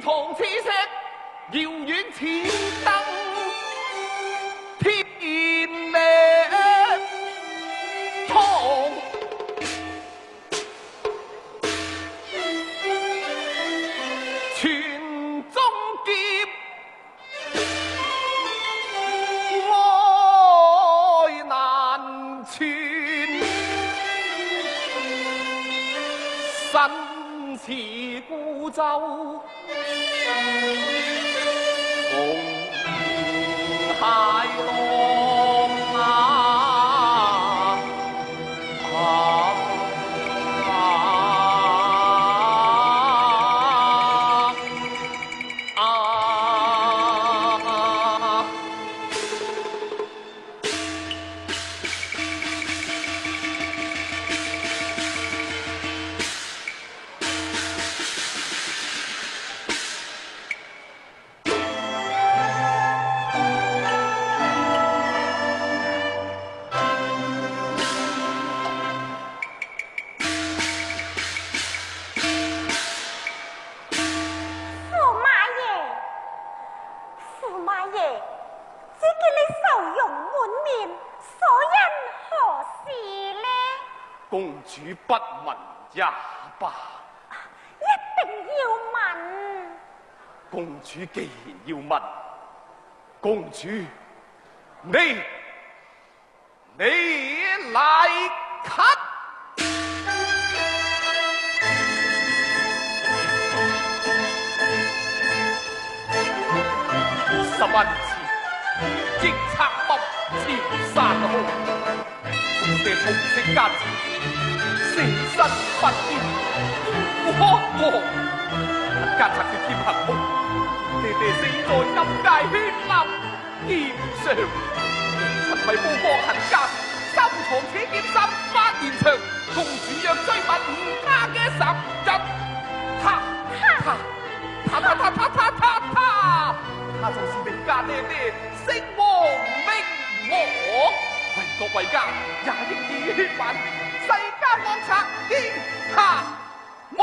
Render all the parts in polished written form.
青銅似石，遙遠似燈，天命通。傳宗劫，愛難傳。身似孤舟，紅海浪公主不問也罷。一定要問。公主既然要問，公主你嚟咳。11年前，擊策北朝山空，這紅色間死身不見。奸賊奪劍行凶，爹爹死在陰界血淋劍上。臣為報國行奸，收藏此劍18年長。公主若追問他嘅10日，他就是你家爹爹，姓王名我。為國為家，也應以血還。世間惡賊天下無。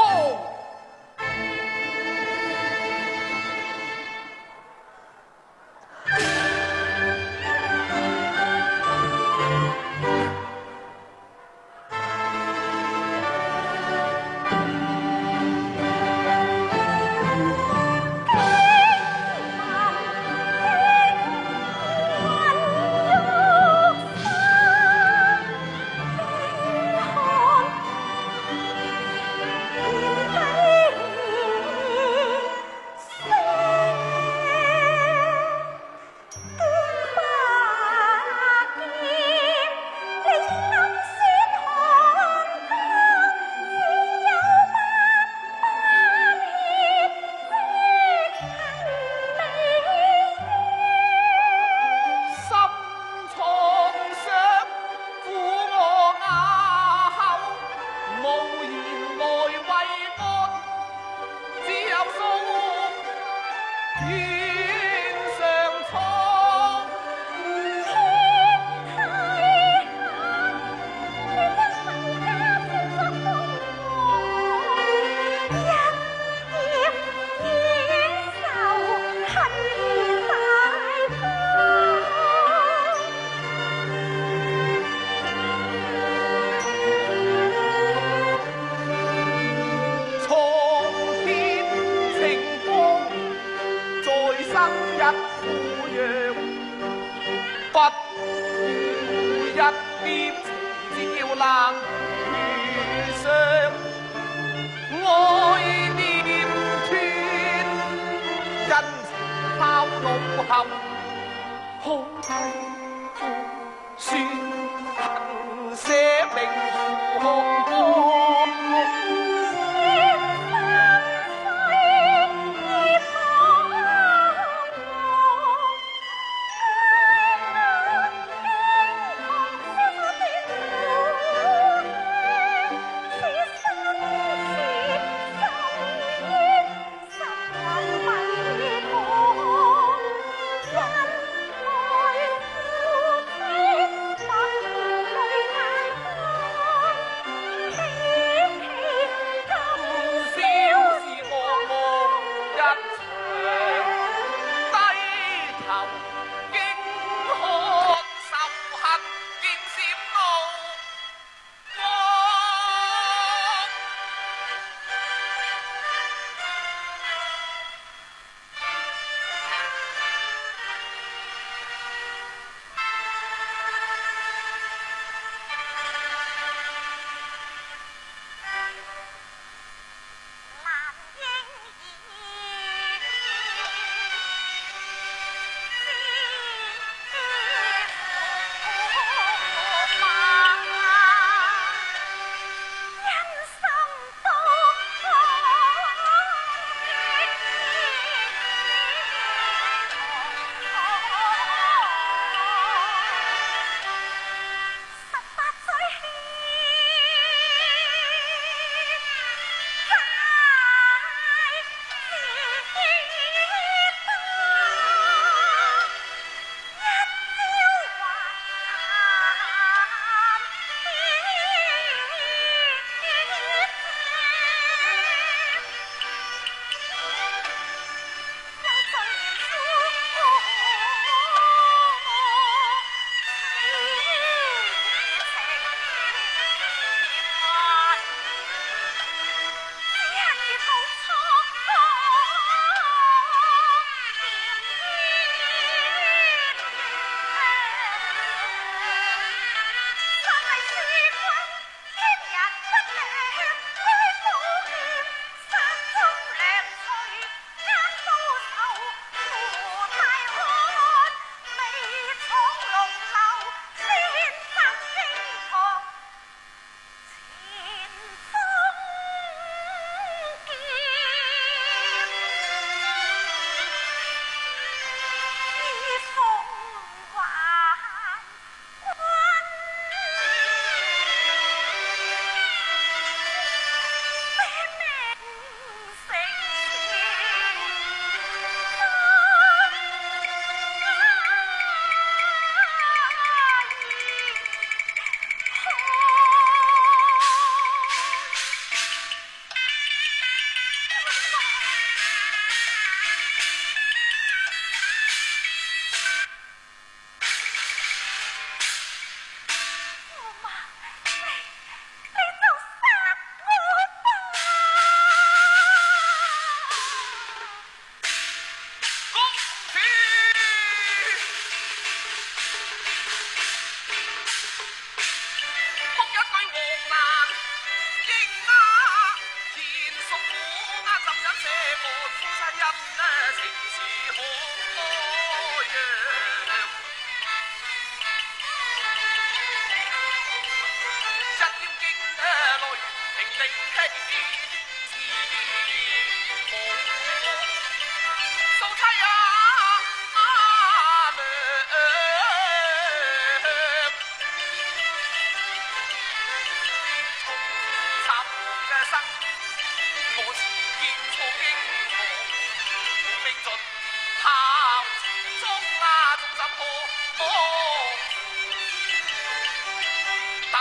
盡，拋中啊眾心河，大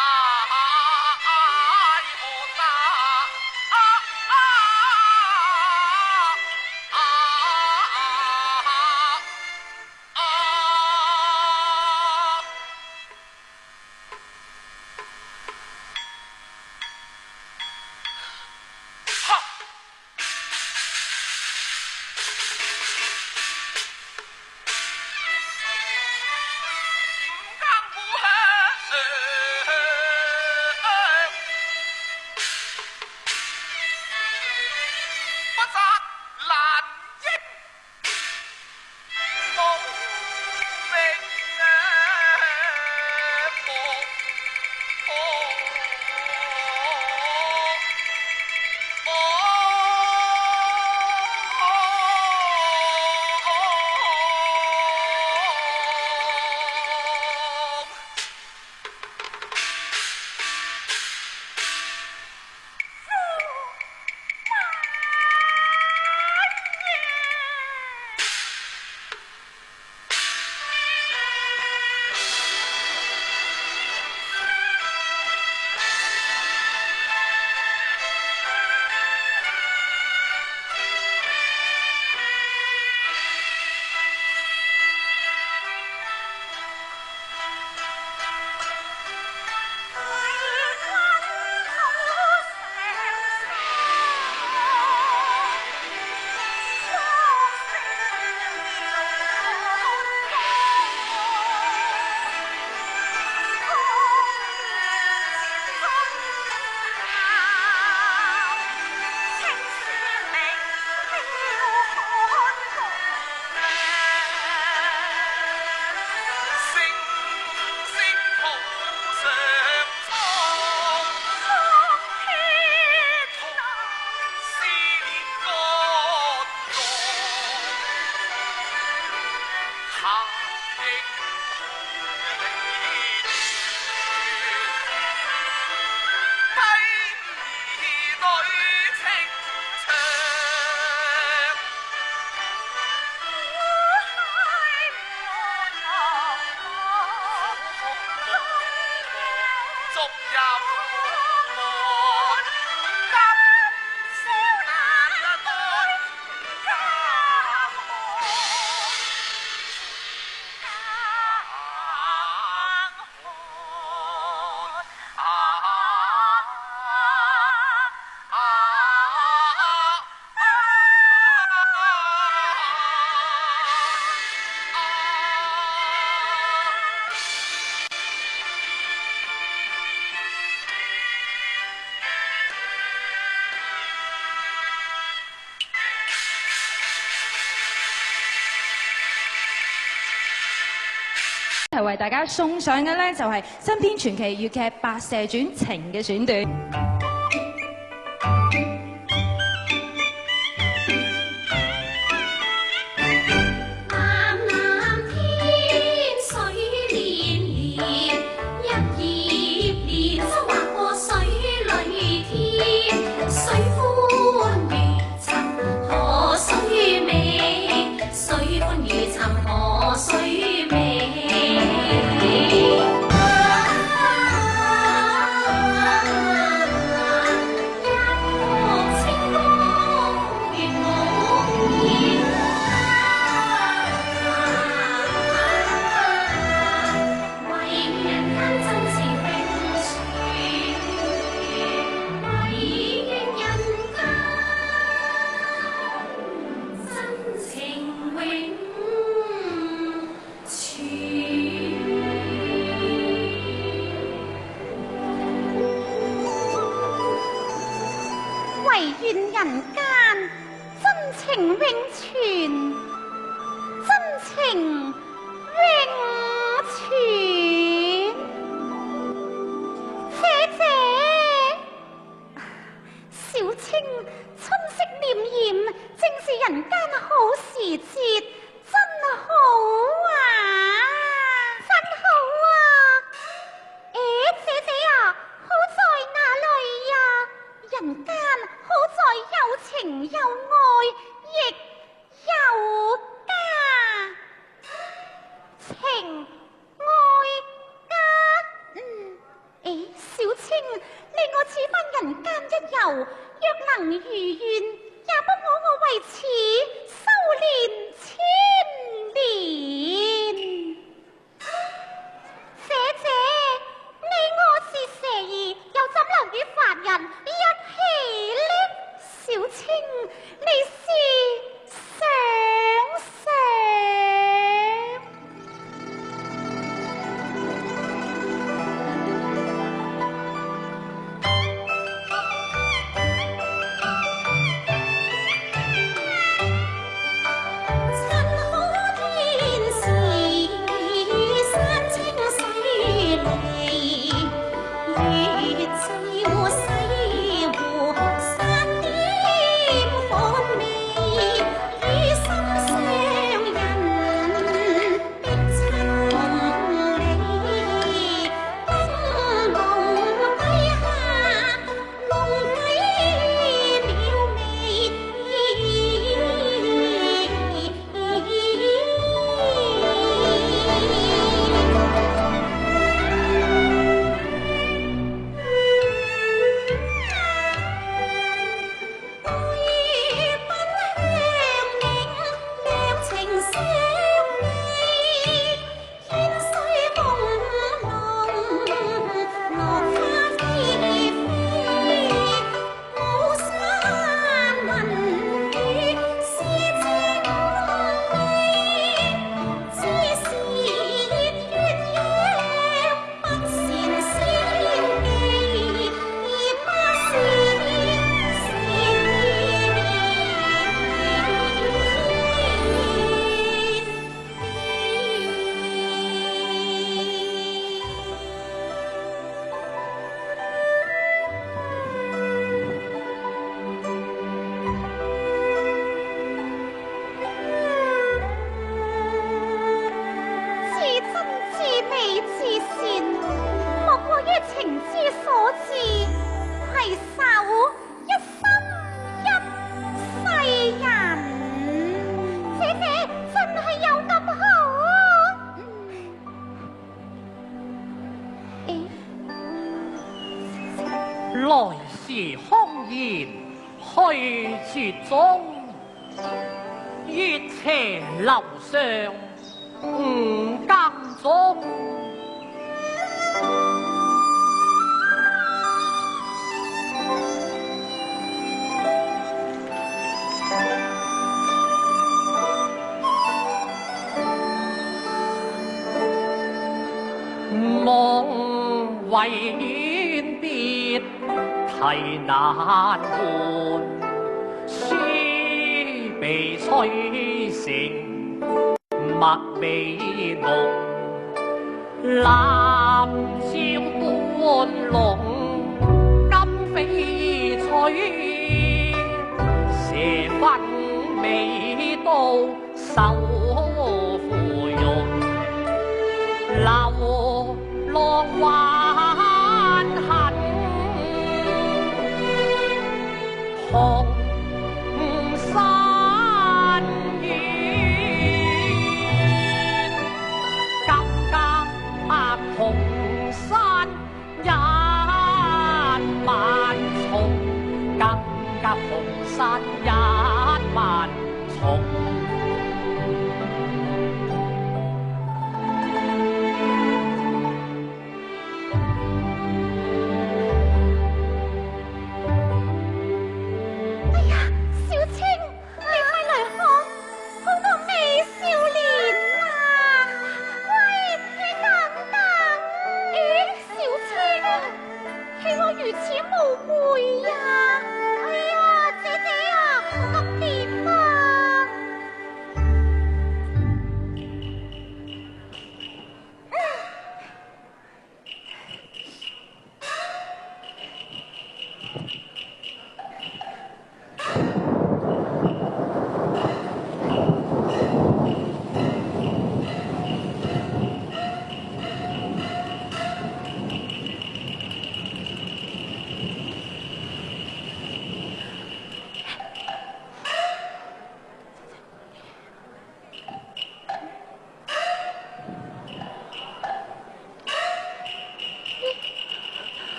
河大。係為大家送上嘅咧，就係新編傳奇粵劇《白蛇傳情》嘅選段。愿人间真情永存，真情永存。姐姐，小青春色荏苒，正是人间好时节，真好啊，真好啊！姐姐啊，好在哪里呀？人间好在有情有爱，亦有然去絕中，月斜樓上五更鐘。夢為遠別啼難喚，書被吹成墨味濃。南朝半龍今翡翠，蛇婚未到手芙蓉。流浪還恨，紅山遠，急紅山一萬重，急紅山一萬重。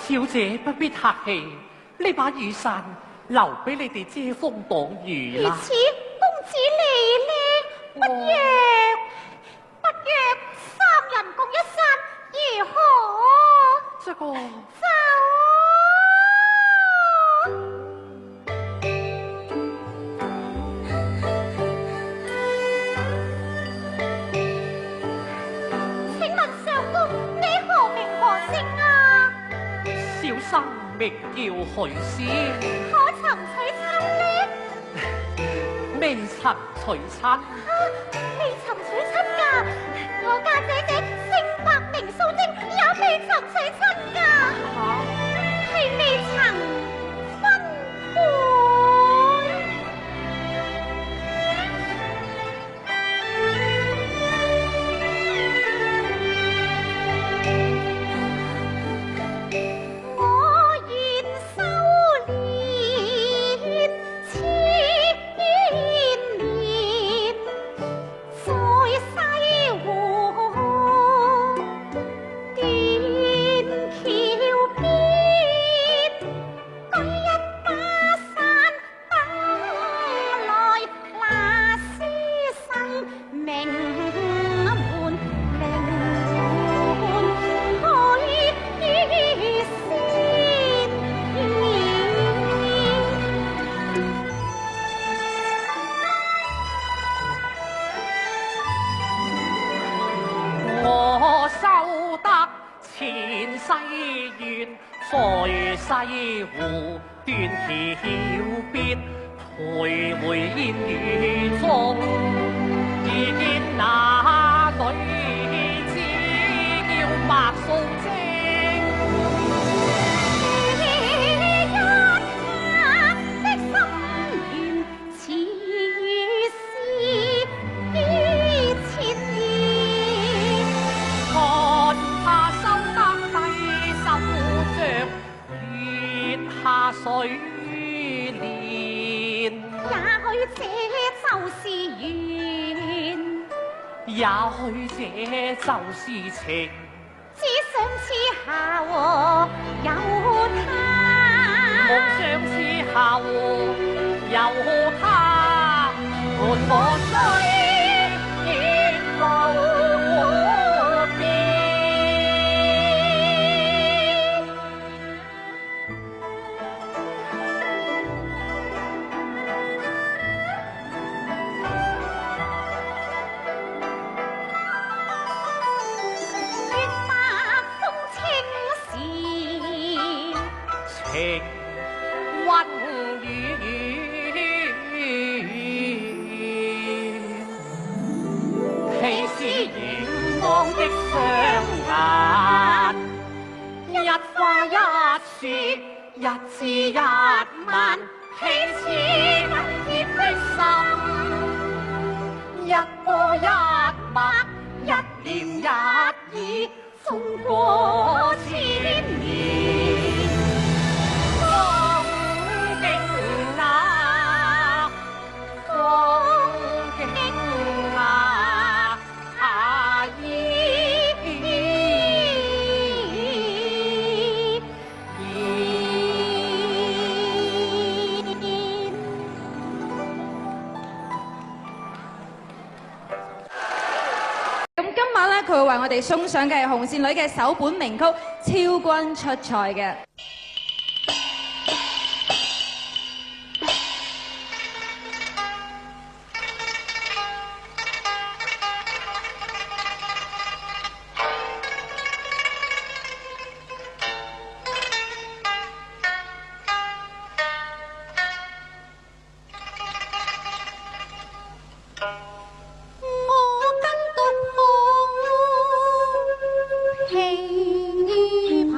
小姐不必客氣，呢把雨傘留俾你哋遮風擋雨啦。如此，公子你呢？不若三人共一傘，如何？這個走！請問相公，你何名何姓啊？小生名叫許仙，可曾娶親呢？未曾娶親。未曾娶親㗎，我家姐姐姓白名素貞，也未曾娶親㗎，係未曾分配。我願修煉千年，在西湖點願在西湖斷橋邊，徘徊煙雨中，遇見那女子叫白素貞。水蓮，也許這就是緣，也許這就是情。只想此下和有他，夢想此下和有他，伴我追月無邊。情溫與喜是凝望的雙眼，一花一樹，一枝一蔓，喜似緊貼的心，一歌一默，一念一意，衝過千年。佢會為我哋送上嘅係紅線女嘅首本名曲《超君出塞》嘅。琵琶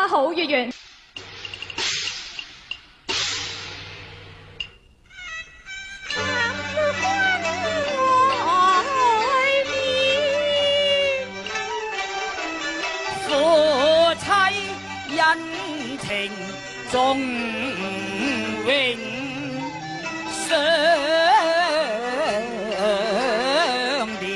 家好月圓。夫妻恩情仲永相連，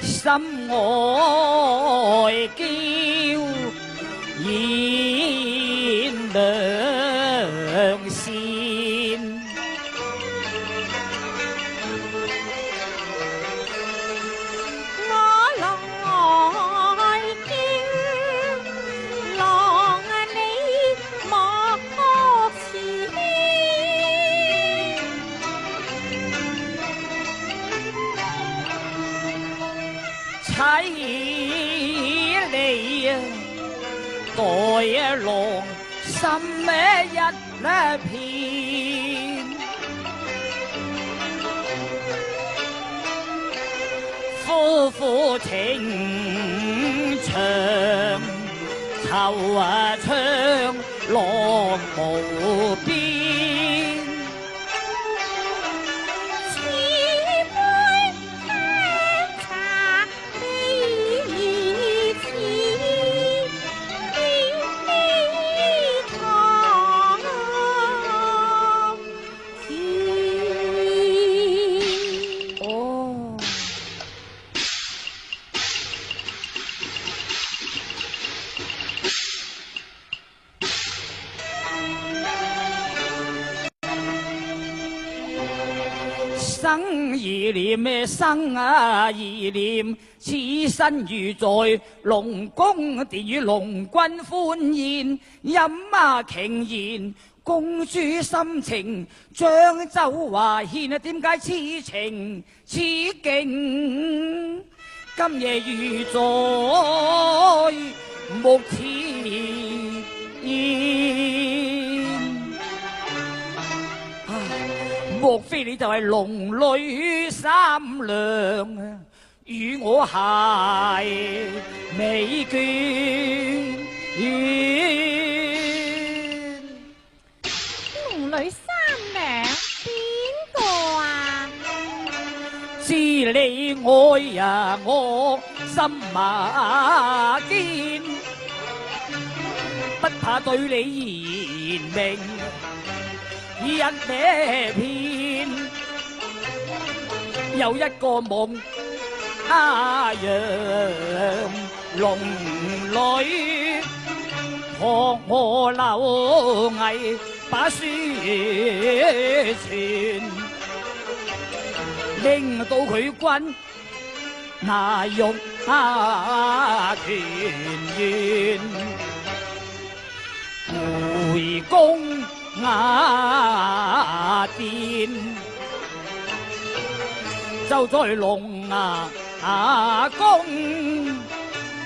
心愛嬌現良善，凄離待郎心一片，夫婦情長酬長郎無邊。生兒念生兒念，此身如在龍宮殿與龍君歡宴，飲瓊宴，公主心情將周華獻，點解此情此景，今夜如在目前。莫非你就係龍女三娘，與我係美眷？龍女三娘邊個啊？知你愛呀我心馬堅，不怕對你言明。一咩片有一個夢讓龍女學我柳毅把書傳，拎到佢軍那玉團圓，回宮雅典就在龍宮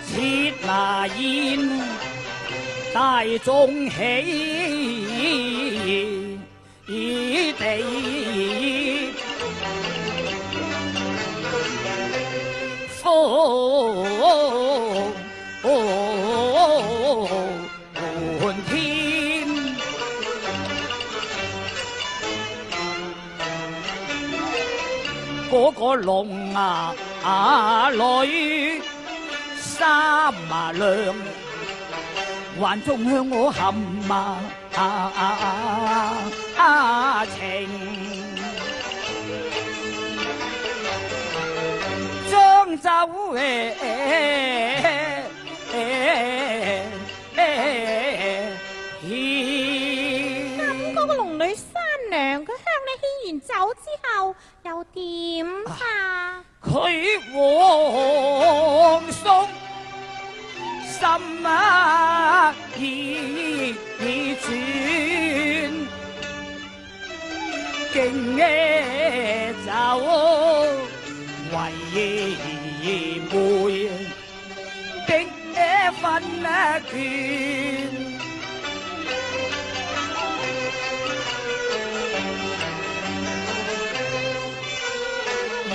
設那宴，大眾喜地歡天，嗰個龍女三娘，還仲向我含情，將走咁嗰個龍女三娘，佢向你獻完酒之後又點啊？佢皇送心意轉，敬酒唯妹的分權，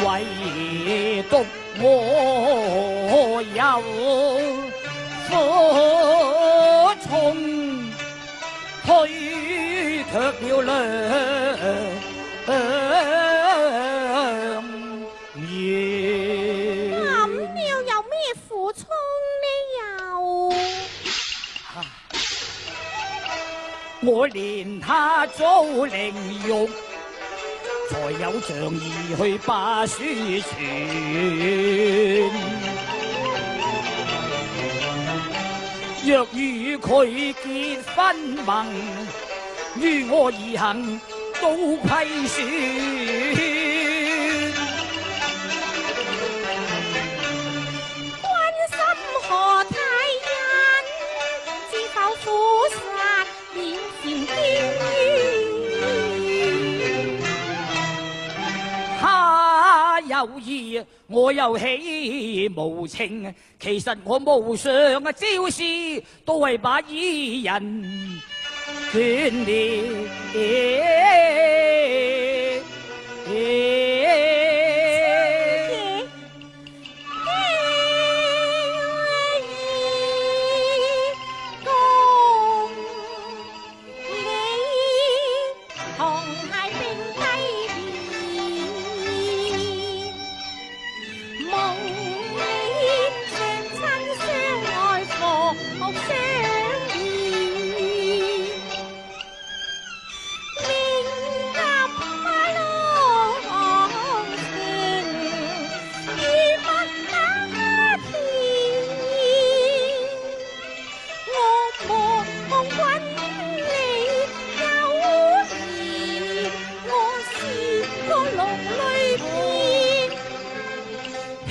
唯獨我有苦衷，推卻了咁要有咩苦衷呢？我連他遭凌辱，才有仗義去把書傳。若與佢結婚盟，於我而行都虧損。關心何太人，知否苦殺面前見他有意，我又喜無情。其實我無上嘅招式，都為把伊人眷戀。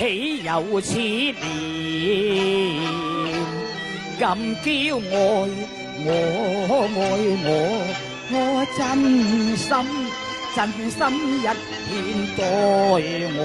豈有此年咁驕愛我真心一片待我。